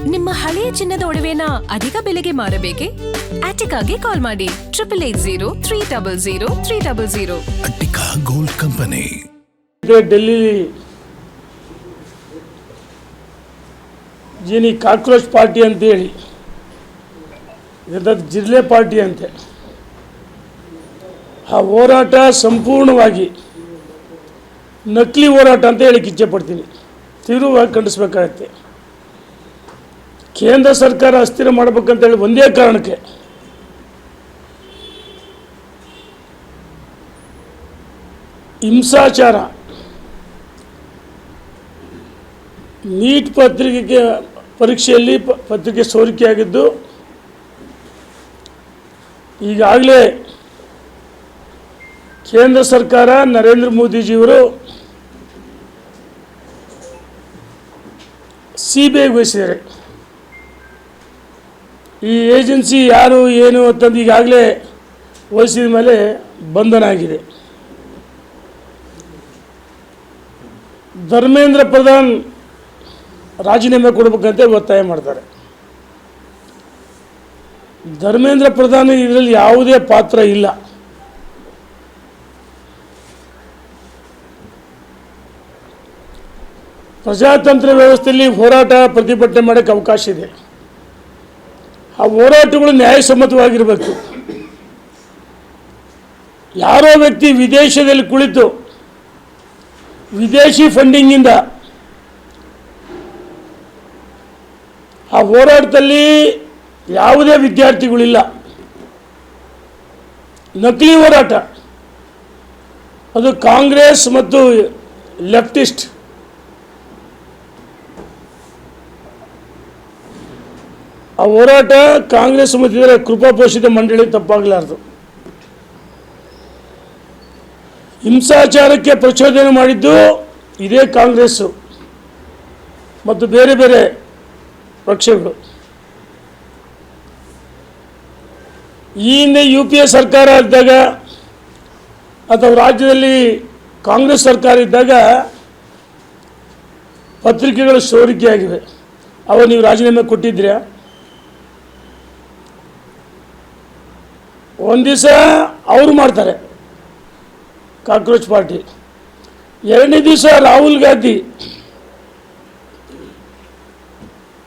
ನಿಮ್ಮ ಹಳೆಯ ಚಿನ್ನದ ಒಡವೆನ ಅಧಿಕ ಬೆಲೆಗೆ ಮಾರಬೇಕೆ? ಆಟಿಕಾಗೆ ಕಾಲ್ ಮಾಡಿ 8880 ಅಟ್ಟಿಕಾ ಗೋಲ್ಡ್ ಕಂಪನಿ. ಡೆಲ್ಲಿ ಜೀನಿ ಕಾಕ್ರೋಚ್ ಪಾರ್ಟಿ ಅಂತೇಳಿ ಇದಕ್ಕೆ ಜಿಲ್ಲೆ ಪಾರ್ಟಿ ಅಂತೆ. ಆ ಹೋರಾಟ ಸಂಪೂರ್ಣವಾಗಿ ನಕಲಿ ಹೋರಾಟ ಅಂತ ಹೇಳಿ ಇಚ್ಛೆ ಪಡ್ತೀನಿ. ತೀವ್ರವಾಗಿ ಖಂಡಿಸಬೇಕಾಗತ್ತೆ. ಕೇಂದ್ರ ಸರ್ಕಾರ ಅಸ್ಥಿರ ಮಾಡಬೇಕಂತೇಳಿ ಒಂದೇ ಕಾರಣಕ್ಕೆ ಹಿಂಸಾಚಾರ, ನೀಟ್ ಪರೀಕ್ಷೆಯಲ್ಲಿ ಪತ್ರಿಕೆ ಸೋರಿಕೆಯಾಗಿದ್ದು ಈಗಾಗಲೇ ಕೇಂದ್ರ ಸರ್ಕಾರ ನರೇಂದ್ರ ಮೋದಿಜಿಯವರು CBIಗೆ ವಹಿಸಿದ್ದಾರೆ. ಈ ಏಜೆನ್ಸಿ ಯಾರು ಏನು ಅಂತಂದು ಈಗಾಗಲೇ ವಹಿಸಿದ ಮೇಲೆ ಬಂಧನ ಆಗಿದೆ. ಧರ್ಮೇಂದ್ರ ಪ್ರಧಾನ್ ರಾಜೀನಾಮೆ ಕೊಡಬೇಕಂತ ಒತ್ತಾಯ ಮಾಡ್ತಾರೆ. ಧರ್ಮೇಂದ್ರ ಪ್ರಧಾನ್ ಇದರಲ್ಲಿ ಯಾವುದೇ ಪಾತ್ರ ಇಲ್ಲ. ಪ್ರಜಾತಂತ್ರ ವ್ಯವಸ್ಥೆಯಲ್ಲಿ ಹೋರಾಟ ಪ್ರತಿಭಟನೆ ಮಾಡೋಕ್ಕೆ ಅವಕಾಶ ಇದೆ. ಆ ಹೋರಾಟಗಳು ನ್ಯಾಯಸಮ್ಮತವಾಗಿರಬೇಕು. ಯಾರೋ ವ್ಯಕ್ತಿ ವಿದೇಶದಲ್ಲಿ ಕುಳಿತು ವಿದೇಶಿ ಫಂಡಿಂಗಿಂದ ಆ ಹೋರಾಟದಲ್ಲಿ ಯಾವುದೇ ವಿದ್ಯಾರ್ಥಿಗಳಿಲ್ಲ. ನಕಲಿ ಹೋರಾಟ, ಅದು ಕಾಂಗ್ರೆಸ್ ಮತ್ತು ಲೆಫ್ಟಿಸ್ಟ್ ಆ ಹೋರಾಟ ಕಾಂಗ್ರೆಸ್ ಮತ್ತು ಇದರ ಕೃಪಾಪೋಷಿತ ಮಂಡಳಿ ತಪ್ಪಾಗಲಾರದು. ಹಿಂಸಾಚಾರಕ್ಕೆ ಪ್ರಚೋದನೆ ಮಾಡಿದ್ದು ಇದೇ ಕಾಂಗ್ರೆಸ್ಸು ಮತ್ತು ಬೇರೆ ಬೇರೆ ಪಕ್ಷಗಳು. ಈ ಹಿಂದೆ UPA ಸರ್ಕಾರ ಇದ್ದಾಗ ಅಥವಾ ರಾಜ್ಯದಲ್ಲಿ ಕಾಂಗ್ರೆಸ್ ಸರ್ಕಾರ ಇದ್ದಾಗ ಪತ್ರಿಕೆಗಳು ಸೋರಿಕೆಯಾಗಿವೆ. ಅವ ನೀವು ರಾಜೀನಾಮೆ ಕೊಟ್ಟಿದ್ದೀರಾ? ಒಂದು ದಿವಸ ಅವರು ಮಾಡ್ತಾರೆ ಕಾಕ್ರೋಚ್ ಪಾರ್ಟಿ, ಎರಡನೇ ದಿವಸ ರಾಹುಲ್ ಗಾಂಧಿ,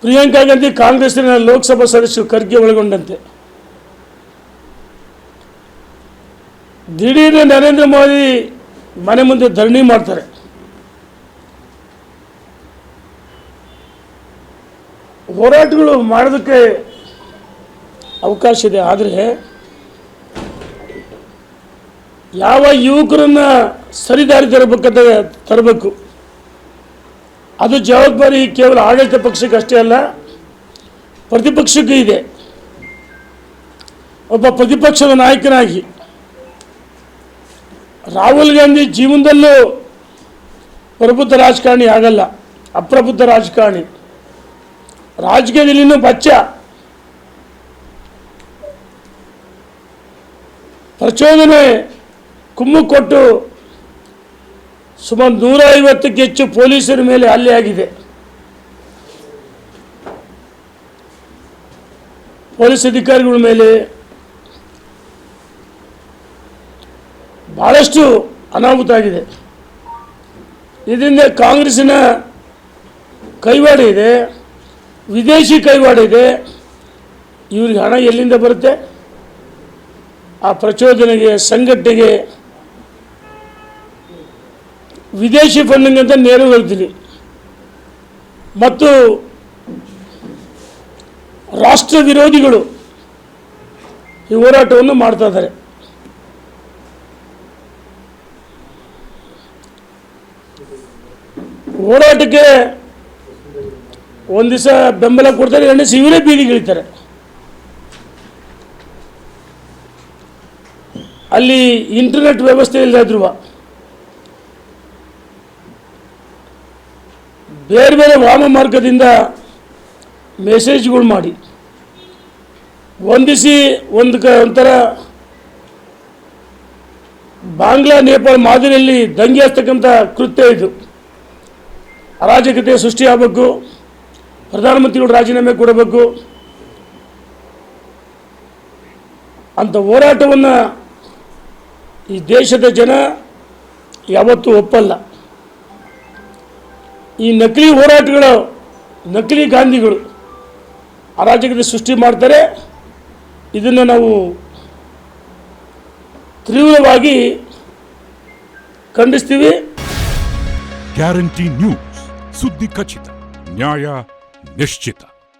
ಪ್ರಿಯಾಂಕಾ ಗಾಂಧಿ ಕಾಂಗ್ರೆಸ್ಸಿನ ಲೋಕಸಭಾ ಸದಸ್ಯರು ಖರ್ಗೆ ಒಳಗೊಂಡಂತೆ ದಿಢೀರ್ನೆ ನರೇಂದ್ರ ಮೋದಿ ಮನೆ ಮುಂದೆ ಧರಣಿ ಮಾಡ್ತಾರೆ. ಹೋರಾಟಗಳು ಮಾಡೋದಕ್ಕೆ ಅವಕಾಶ ಇದೆ. ಆದರೆ ಯಾವ ಯುವಕರನ್ನ ಸರಿದಾರಿ ತರಬೇಕು, ಅದು ಜವಾಬ್ದಾರಿ ಕೇವಲ ಆಡಳಿತ ಪಕ್ಷಕ್ಕೆ ಅಷ್ಟೇ ಅಲ್ಲ, ಪ್ರತಿಪಕ್ಷಕ್ಕೂ ಇದೆ. ಒಬ್ಬ ಪ್ರತಿಪಕ್ಷದ ನಾಯಕನಾಗಿ ರಾಹುಲ್ ಗಾಂಧಿ ಜೀವನದಲ್ಲೂ ಪ್ರಬುದ್ಧ ರಾಜಕಾರಣಿ ಆಗಲ್ಲ, ಅಪ್ರಬುದ್ಧ ರಾಜಕಾರಣಿ. ರಾಜಕೀಯದಲ್ಲಿ ಇನ್ನೂ ಬಚ್ಚ. ಪ್ರಚೋದನೆ ಕುಮ್ಮು ಕೊಟ್ಟು ಸುಮಾರು 150ಕ್ಕೂ ಹೆಚ್ಚು ಪೊಲೀಸರ ಮೇಲೆ ಹಲ್ಲೆ ಆಗಿದೆ. ಪೊಲೀಸ್ ಅಧಿಕಾರಿಗಳ ಮೇಲೆ ಭಾಳಷ್ಟು ಅನಾಹುತ ಆಗಿದೆ. ಇದರಿಂದ ಕಾಂಗ್ರೆಸ್ಸಿನ ಕೈವಾಡ ಇದೆ, ವಿದೇಶಿ ಕೈವಾಡ ಇದೆ. ಇವ್ರಿಗೆ ಹಣ ಎಲ್ಲಿಂದ ಬರುತ್ತೆ? ಆ ಪ್ರಚೋದನೆಗೆ, ಸಂಘಟನೆಗೆ ವಿದೇಶಿ ಫಂಡಿಂಗ್ ಅಂತ ನೇರ ಹೇಳ್ತೀನಿ. ಮತ್ತು ರಾಷ್ಟ್ರ ವಿರೋಧಿಗಳು ಈ ಹೋರಾಟವನ್ನು ಮಾಡ್ತಾ ಇದ್ದಾರೆ. ಹೋರಾಟಕ್ಕೆ ಒಂದು ದಿವಸ ಬೆಂಬಲ ಕೊಡ್ತಾರೆ, ಎರಡನೇ ದಿವಸ ಇವರೇ ಬೀದಿಗಿಳಿತಾರೆ. ಅಲ್ಲಿ ಇಂಟರ್ನೆಟ್ ವ್ಯವಸ್ಥೆ ಇಲ್ಲದ್ರೂ ಬೇರೆ ಬೇರೆ ವಾಮ ಮಾರ್ಗದಿಂದ ಮೆಸೇಜ್ಗಳು ಮಾಡಿ ಹೊಂದಿಸಿ ಒಂಥರ ಬಾಂಗ್ಲಾ ನೇಪಾಳ ಮಾದರಿಯಲ್ಲಿ ದಂಗೆ ಹಚ್ಚತಕ್ಕಂಥ ಕೃತ್ಯ ಇದು. ಅರಾಜಕತೆ ಸೃಷ್ಟಿಯಾಗಬೇಕು, ಪ್ರಧಾನಮಂತ್ರಿಗಳು ರಾಜೀನಾಮೆ ಕೊಡಬೇಕು ಅಂತ ಹೋರಾಟವನ್ನು ಈ ದೇಶದ ಜನ ಯಾವತ್ತೂ ಒಪ್ಪಲ್ಲ. ಈ ನಕಲಿ ಹೋರಾಟಗಳು, ನಕಲಿ ಗಾಂಧಿಗಳು ಅರಾಜಕತೆ ಸೃಷ್ಟಿ ಮಾಡ್ತಾರೆ. ಇದನ್ನು ನಾವು ತೀವ್ರವಾಗಿ ಖಂಡಿಸ್ತೀವಿ. ಗ್ಯಾರಂಟಿ ನ್ಯೂಸ್, ಸುದ್ದಿ ಖಚಿತ, ನ್ಯಾಯ ನಿಶ್ಚಿತ.